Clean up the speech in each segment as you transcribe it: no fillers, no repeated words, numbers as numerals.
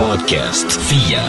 Podcast FIA.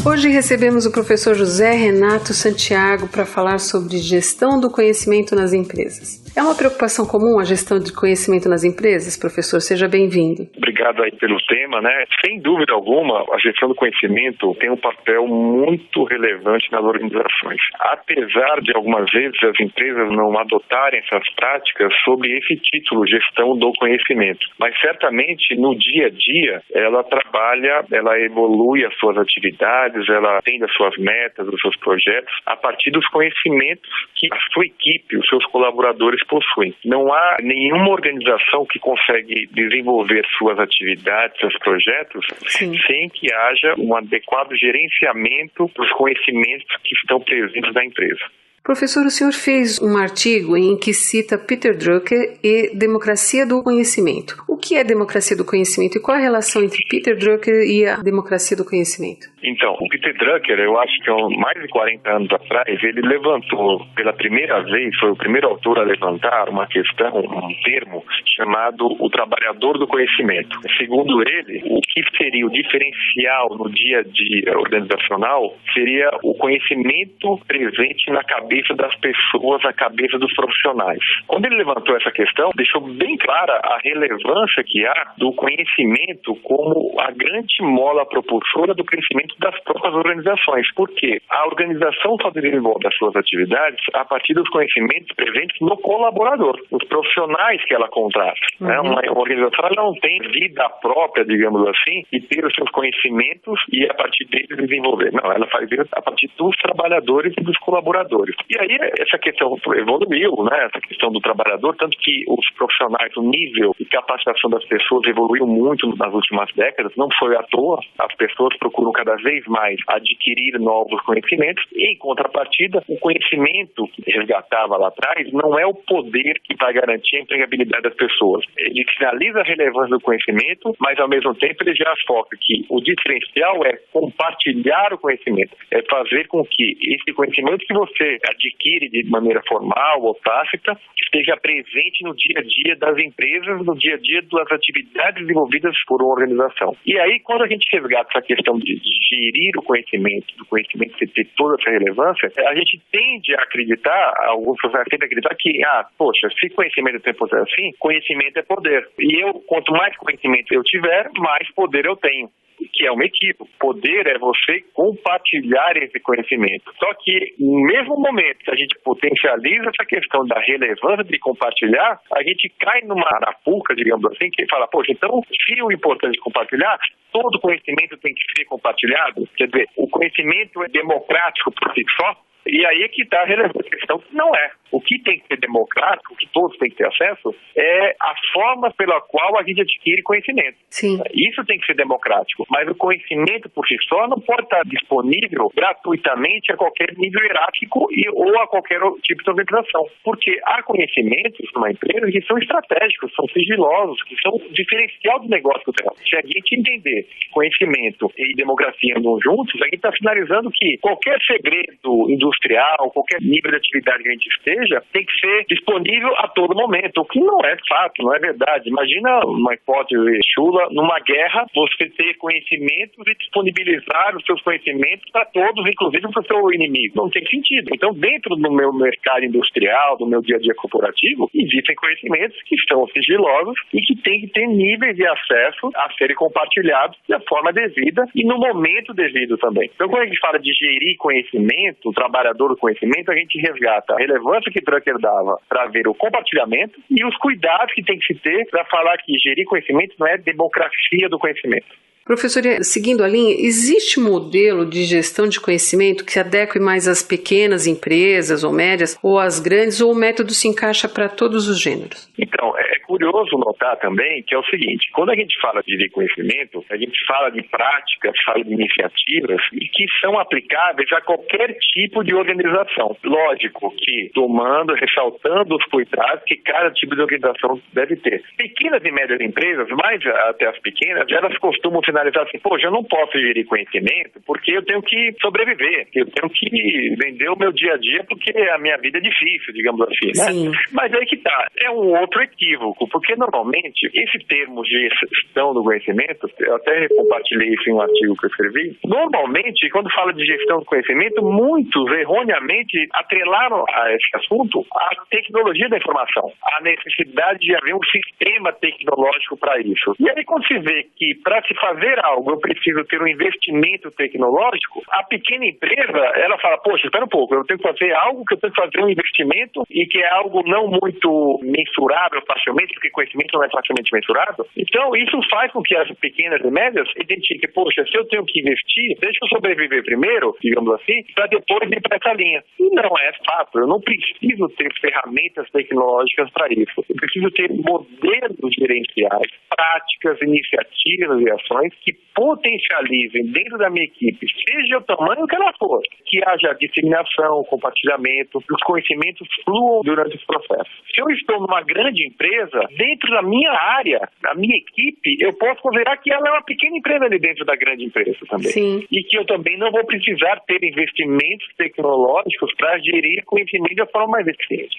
Hoje recebemos o professor José Renato Santiago para falar sobre gestão do conhecimento nas empresas. É uma preocupação comum a gestão de conhecimento nas empresas? Professor, seja bem-vindo. Obrigado aí pelo tema, né? Sem dúvida alguma, a gestão do conhecimento tem um papel muito relevante nas organizações. Apesar de algumas vezes as empresas não adotarem essas práticas sob esse título, gestão do conhecimento. Mas certamente no dia a dia ela trabalha, ela evolui as suas atividades, ela atende as suas metas, os seus projetos, a partir dos conhecimentos que a sua equipe, os seus colaboradores possuem. Não há nenhuma organização que consegue desenvolver suas atividades, seus projetos, sem que haja um adequado gerenciamento dos conhecimentos que estão presentes na empresa. Professor, o senhor fez um artigo em que cita Peter Drucker e democracia do conhecimento. O que é democracia do conhecimento e qual a relação entre Peter Drucker e a democracia do conhecimento? Então, o Peter Drucker, eu acho que há mais de 40 anos atrás, ele levantou pela primeira vez, foi o primeiro autor a levantar uma questão, um termo chamado o trabalhador do conhecimento. Segundo ele, o que seria o diferencial no dia a dia organizacional seria o conhecimento presente na cabeça das pessoas, na cabeça dos profissionais. Quando ele levantou essa questão, deixou bem clara a relevância que há do conhecimento como a grande mola propulsora do crescimento das próprias organizações. Por quê? A organização só desenvolve as suas atividades a partir dos conhecimentos presentes no colaborador, os profissionais que ela contrata. Uma organização ela não tem vida própria, digamos assim, e ter os seus conhecimentos e a partir deles desenvolver. Não, ela faz isso a partir dos trabalhadores e dos colaboradores. E aí essa questão evoluiu, né? Essa questão do trabalhador, tanto que os profissionais, o nível de capacitação das pessoas evoluiu muito nas últimas décadas, não foi à toa, as pessoas procuram cada vez mais adquirir novos conhecimentos e, em contrapartida, o conhecimento que resgatava lá atrás não é o poder que vai garantir a empregabilidade das pessoas. Ele sinaliza a relevância do conhecimento, mas ao mesmo tempo ele já foca que o diferencial é compartilhar o conhecimento, é fazer com que esse conhecimento que você adquire de maneira formal ou tácita esteja presente no dia a dia das empresas, no dia a dia das atividades desenvolvidas por uma organização. E aí, quando a gente resgata essa questão de gerir o conhecimento, do conhecimento ter toda essa relevância, a gente tende a acreditar, alguns profissionais tendem a acreditar que, poxa, se conhecimento tem poder assim, conhecimento é poder. E quanto mais conhecimento eu tiver, mais poder eu tenho. Que é um equívoco. Poder é você compartilhar esse conhecimento. Só que, no mesmo momento que a gente potencializa essa questão da relevância de compartilhar, a gente cai numa arapuca, digamos assim, que fala, poxa, então, se o importante é compartilhar, todo conhecimento tem que ser compartilhado? Quer dizer, o conhecimento é democrático por si só? E aí é que está a relevante questão que não é. O que tem que ser democrático, o que todos têm que ter acesso, é a forma pela qual a gente adquire conhecimento. Sim. Isso tem que ser democrático. Mas o conhecimento por si só não pode estar disponível gratuitamente a qualquer nível hierárquico ou a qualquer tipo de organização. Porque há conhecimentos numa empresa que são estratégicos, são sigilosos, que são o diferencial do negócio dela. Se a gente entender conhecimento e democracia andam juntos, a gente está sinalizando que qualquer segredo industrial, qualquer nível de atividade que a gente esteja, tem que ser disponível a todo momento, o que não é fato, não é verdade. Imagina uma hipótese chula, numa guerra, você ter conhecimentos e disponibilizar os seus conhecimentos para todos, inclusive para o seu inimigo. Não tem sentido. Então, dentro do meu mercado industrial, do meu dia a dia corporativo, existem conhecimentos que estão sigilosos e que têm que ter níveis de acesso a serem compartilhados da forma devida e no momento devido também. Então, quando a gente fala de gerir conhecimento, o trabalhador do conhecimento, a gente resgata a relevância que Drucker dava para ver o compartilhamento e os cuidados que tem que se ter para falar que gerir conhecimento não é democracia do conhecimento. Professor, seguindo a linha, existe modelo de gestão de conhecimento que se adeque mais às pequenas empresas ou médias ou às grandes, ou o método se encaixa para todos os gêneros? Então, é curioso notar também que é o seguinte, quando a gente fala de conhecimento, a gente fala de práticas, fala de iniciativas e que são aplicáveis a qualquer tipo de organização. Lógico que tomando, ressaltando os cuidados que cada tipo de organização deve ter. Pequenas e médias empresas, mais até as pequenas, elas costumam finalizar assim, poxa, eu não posso gerir conhecimento porque eu tenho que sobreviver, eu tenho que vender o meu dia a dia porque a minha vida é difícil, digamos assim, né? Sim. Mas aí que tá, é um outro equívoco. risco, porque normalmente esse termo de gestão do conhecimento, eu até compartilhei isso em um artigo que eu escrevi, normalmente quando fala de gestão do conhecimento, muitos erroneamente atrelaram a esse assunto a tecnologia da informação, a necessidade de haver um sistema tecnológico para isso. E aí quando se vê que para se fazer algo eu preciso ter um investimento tecnológico, a pequena empresa, ela fala, poxa, espera um pouco, eu tenho que fazer algo que eu tenho que fazer um investimento e que é algo não muito mensurável facilmente, porque conhecimento não é facilmente mensurável. Então isso faz com que as pequenas e médias identifiquem, poxa, se eu tenho que investir, deixa eu sobreviver primeiro, digamos assim, para depois ir para essa linha. E não é fato, eu não preciso ter ferramentas tecnológicas para isso. Eu preciso ter modelos gerenciais, práticas, iniciativas e ações que potencializem dentro da minha equipe, seja o tamanho que ela for, que haja disseminação, compartilhamento, que os conhecimentos fluam durante os processos. Se eu estou numa grande empresa, dentro da minha área, da minha equipe, eu posso considerar que ela é uma pequena empresa ali dentro da grande empresa também. Sim. E que eu também não vou precisar ter investimentos tecnológicos para gerir conhecimento de uma forma mais eficiente.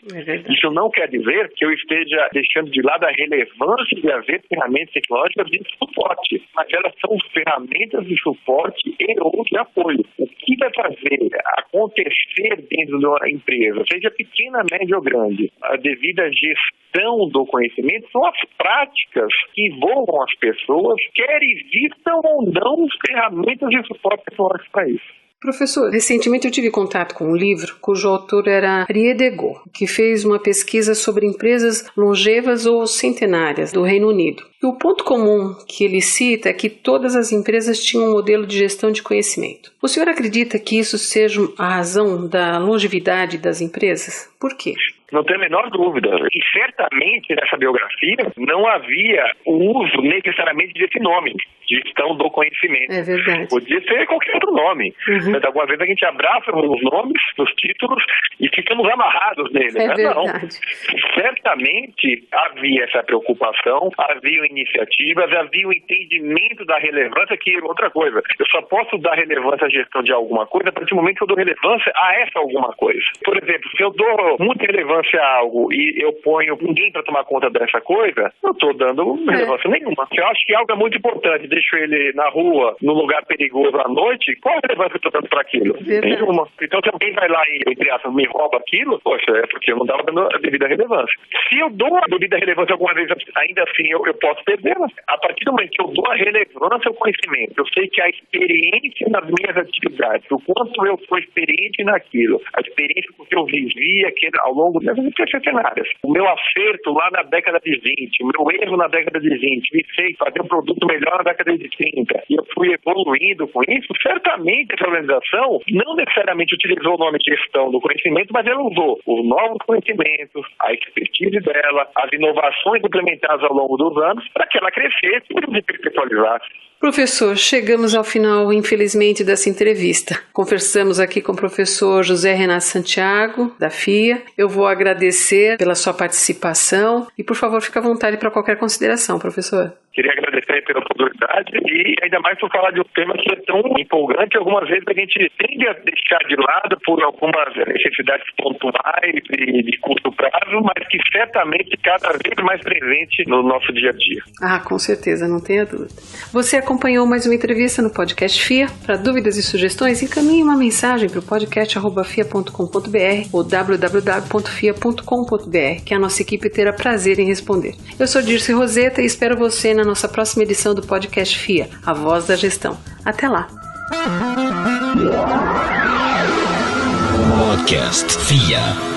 Isso não quer dizer que eu esteja deixando de lado a relevância de haver ferramentas tecnológicas de suporte, mas elas são ferramentas de suporte e ou de apoio. O que vai fazer acontecer dentro de uma empresa, seja pequena, média ou grande, a devida gestão do conhecimento são as práticas que envolvam as pessoas, quer existam ou não ferramentas de suporte tecnológico para isso. Professor, recentemente eu tive contato com um livro cujo autor era Thierry Degaux, que fez uma pesquisa sobre empresas longevas ou centenárias do Reino Unido. E o ponto comum que ele cita é que todas as empresas tinham um modelo de gestão de conhecimento. O senhor acredita que isso seja a razão da longevidade das empresas? Por quê? Não tenho a menor dúvida. E certamente nessa biografia não havia o uso necessariamente desse nome, gestão do conhecimento. É verdade. Podia ser qualquer outro nome. Mas algumas vezes a gente abraça os nomes, os títulos e ficamos amarrados neles. É Mas verdade. não. Certamente havia essa preocupação, havia iniciativas, havia o entendimento da relevância, que outra coisa. Eu só posso dar relevância à gestão de alguma coisa a partir do momento que eu dou relevância a essa alguma coisa. Por exemplo, se eu dou muita relevância a algo e eu ponho ninguém para tomar conta dessa coisa, eu estou dando relevância nenhuma. Se eu acho que algo é muito importante, deixo ele na rua, num lugar perigoso à noite, qual a relevância que eu estou dando para aquilo? Nenhuma. Então, se alguém vai lá e, entre aspas, me rouba aquilo, poxa, é porque eu não estava dando a devida relevância. Se eu dou a devida relevância alguma vez, ainda assim eu posso perdê-la. A partir do momento que eu dou a relevância ao conhecimento, eu sei que a experiência nas minhas atividades, o quanto eu sou experiente naquilo, a experiência que eu vivi ao longo das centenárias, o meu acerto lá na década de 20, o meu erro na década de 20, me fez fazer um produto melhor na década de 30, e eu fui evoluindo com isso, certamente essa organização não necessariamente utilizou o nome de gestão do conhecimento, mas ela usou os novos conhecimentos, a expertise dela, as inovações implementadas ao longo dos anos, para que ela crescesse e se perpetualizasse. Professor, chegamos ao final, infelizmente, dessa entrevista. Conversamos aqui com o professor José Renato Santiago, da FIA. Eu vou agradecer pela sua participação e, por favor, fique à vontade para qualquer consideração, professor. Queria agradecer pela oportunidade e ainda mais por falar de um tema que é tão empolgante. Algumas vezes a gente tende a deixar de lado por algumas necessidades pontuais e de curto prazo, mas que certamente cada vez mais presente no nosso dia a dia. Ah, com certeza, não tenha dúvida. Você acompanhou mais uma entrevista no podcast FIA. Para dúvidas e sugestões, encaminhe uma mensagem para o podcast@fia.com.br ou www.fia.com.br, que a nossa equipe terá prazer em responder. Eu sou Dirce Roseta e espero você na nossa próxima edição do podcast FIA, a voz da gestão. Até lá! Podcast FIA.